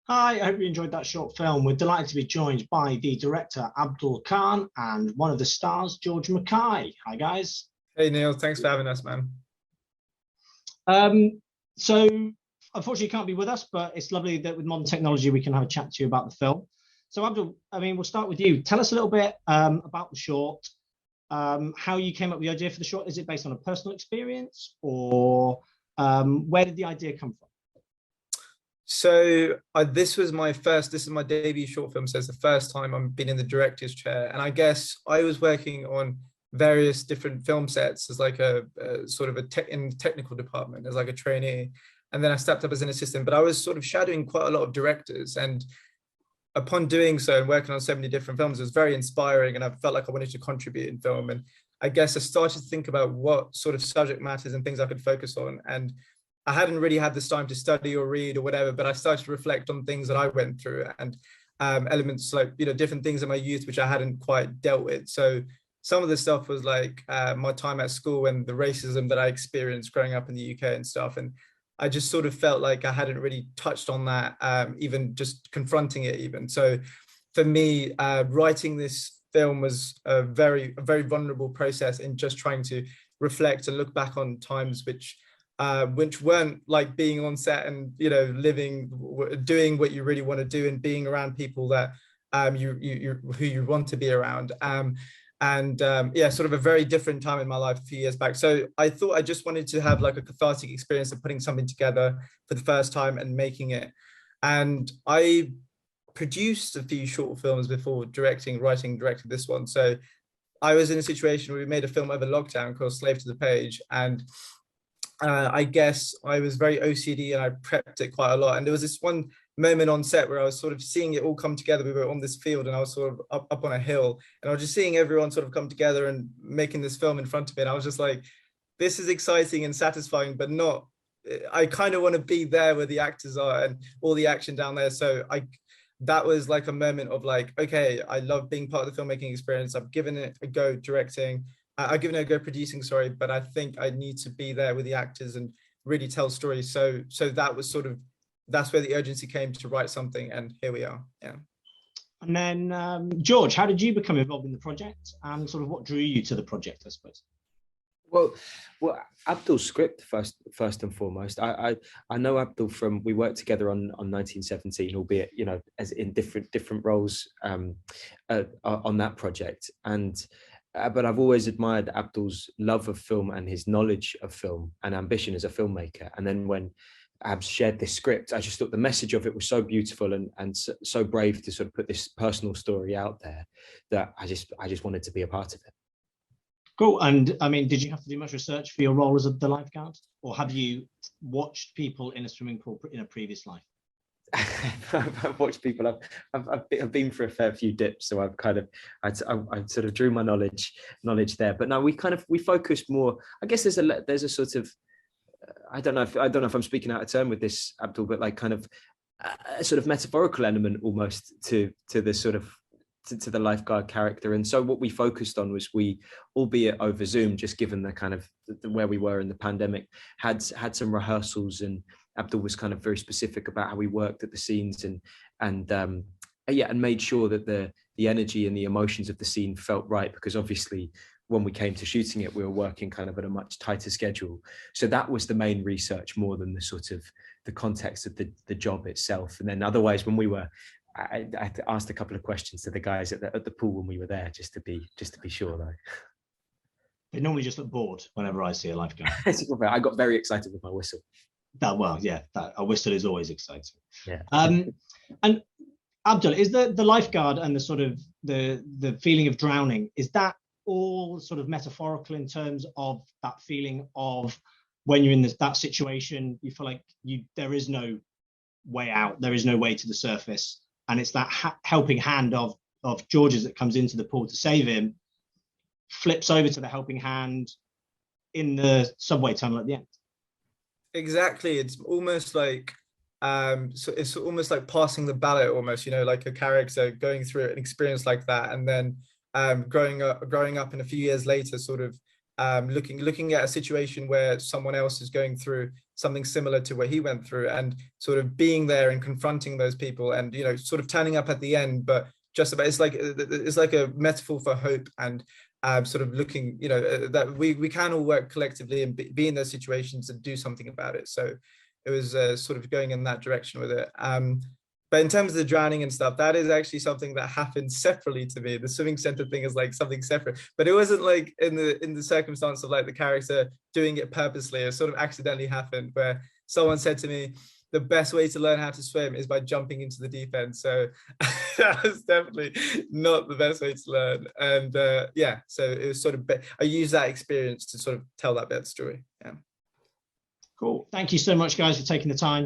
Hi, I hope you enjoyed that short film. We're delighted to be joined by the director, Abdul Khan, and one of the stars, George Mackay. Hi, guys. Hey Neil, thanks for having us, man. Um, so, unfortunately, you can't be with us, but it's lovely that with modern technology, we can have a chat to you about the film. So, Abdul, we'll start with you. Tell us a little bit about the short, how you came up with the idea for the short. Is it based on a personal experience, or where did the idea come from? This was this is my debut short film, so it's the first time I've been in the director's chair. And I guess I was working on various different film sets as like a sort of in technical department as like a trainee. And then I stepped up as an assistant, but I was sort of shadowing quite a lot of directors. And upon doing so and working on so many different films, it was very inspiring. And I felt like I wanted to contribute in film. And I guess I started to think about what sort of subject matters and things I could focus on. And I hadn't really had this time to study or read or whatever, but I started to reflect on things that I went through and elements like, different things in my youth, which I hadn't quite dealt with. So some of the stuff was like my time at school and the racism that I experienced growing up in the UK and stuff. And I just sort of felt like I hadn't really touched on that, even just confronting it even. So for me, writing this film was a very vulnerable process in just trying to reflect and look back on times which weren't like being on set and living, doing what you really want to do and being around people that who you want to be around, yeah, sort of a very different time in my life a few years back. So I thought I just wanted to have like a cathartic experience of putting something together for the first time and making it. And I produced a few short films before writing, directing this one. So I was in a situation where we made a film over lockdown called Slave to the Page, and I guess I was very OCD and I prepped it quite a lot. And there was this one moment on set where I was sort of seeing it all come together. We were on this field and I was sort of up on a hill, and I was just seeing everyone sort of come together and making this film in front of me. And I was just like, this is exciting and satisfying, but not, I kind of want to be there where the actors are and all the action down there. So that was like a moment of like, okay, I love being part of the filmmaking experience. I've given it a go directing. I've given it a go producing, sorry, but I think I need to be there with the actors and really tell stories. So that was sort of, that's where the urgency came to write something, and here we are. Yeah. And then, George, how did you become involved in the project, and sort of what drew you to the project, I suppose? Well, Abdul's script first and foremost. I know Abdul from, we worked together on 1917, albeit as in different roles on that project. And but I've always admired Abdul's love of film and his knowledge of film and ambition as a filmmaker. And then when Abs shared this script, I just thought the message of it was so beautiful and so brave to sort of put this personal story out there that I just wanted to be a part of it. Cool. And did you have to do much research for your role as the lifeguard, or have you watched people in a swimming pool in a previous life? I've watched people. I've been for a fair few dips, so I sort of drew my knowledge there. But no, we focused more. I guess there's a sort of, I don't know if I'm speaking out of turn with this, Abdul, but like kind of a sort of metaphorical element almost to the sort of to the lifeguard character. And so what we focused on was, we, albeit over Zoom, just given the kind of where we were in the pandemic, had some rehearsals, and Abdul was kind of very specific about how we worked at the scenes and made sure that the energy and the emotions of the scene felt right, because obviously when we came to shooting it, we were working kind of at a much tighter schedule. So that was the main research, more than the sort of the context of the job itself. And then otherwise, when we were, I asked a couple of questions to the guys at the pool when we were there, just to be sure though. They normally just look bored whenever I see a lifeguard. I got very excited with my whistle. A whistle is always exciting. Yeah. And Abdul, is the lifeguard and the sort of the feeling of drowning, is that all sort of metaphorical in terms of that feeling of when you're in that situation, you feel like there is no way out, there is no way to the surface, and it's that helping hand of George's that comes into the pool to save him, flips over to the helping hand in the subway tunnel at the end. Exactly. It's almost like so it's almost like passing the ballot, almost, like a character going through an experience like that, and then growing up and a few years later sort of looking at a situation where someone else is going through something similar to what he went through, and sort of being there and confronting those people, and you know, sort of turning up at the end, but just about, it's like a metaphor for hope, and sort of looking, you know, that we can all work collectively and be in those situations and do something about it. So it was sort of going in that direction with it. But in terms of the drowning and stuff, that is actually something that happened separately to me. The swimming center thing is like something separate, but it wasn't like in the circumstance of like the character doing it purposely. It sort of accidentally happened, where someone said to me, the best way to learn how to swim is by jumping into the deep end. So that was definitely not the best way to learn. And yeah, so it was sort of, I used that experience to sort of tell that bit story. Yeah. Cool. Thank you so much, guys, for taking the time.